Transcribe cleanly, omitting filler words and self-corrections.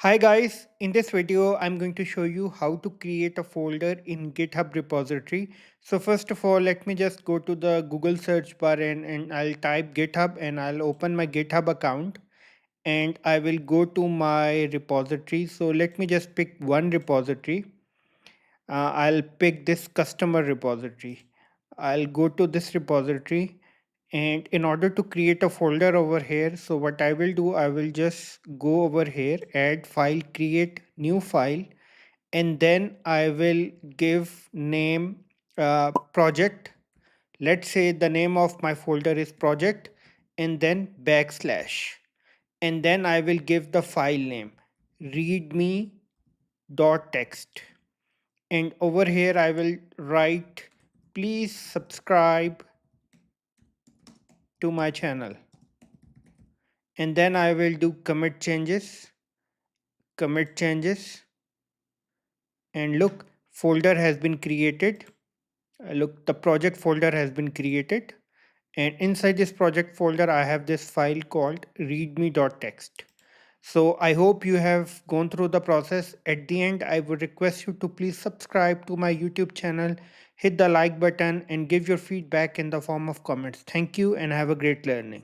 Hi guys, in this video I'm going to show you how to create a folder in GitHub repository. So first of all, let me just go to the Google search bar and I'll type GitHub and I'll open my GitHub account and I will go to my repository. So let me just pick one repository. I'll pick this customer repository. I'll go to this repository, and in order to create a folder over here, so what I will do, I will just go over here, add file, create new file, and then I will give name project. Let's say the name of my folder is project and then backslash, and then I will give the file name readme.txt, and over here I will write please subscribe to my channel, and then I will do commit changes, and look, folder has been created. Look, the project folder has been created, and inside this project folder I have this file called readme.txt. So I hope you have gone through the process. At the end, I would request you to please subscribe to my YouTube channel, hit the like button and give your feedback in the form of comments. Thank you and have a great learning.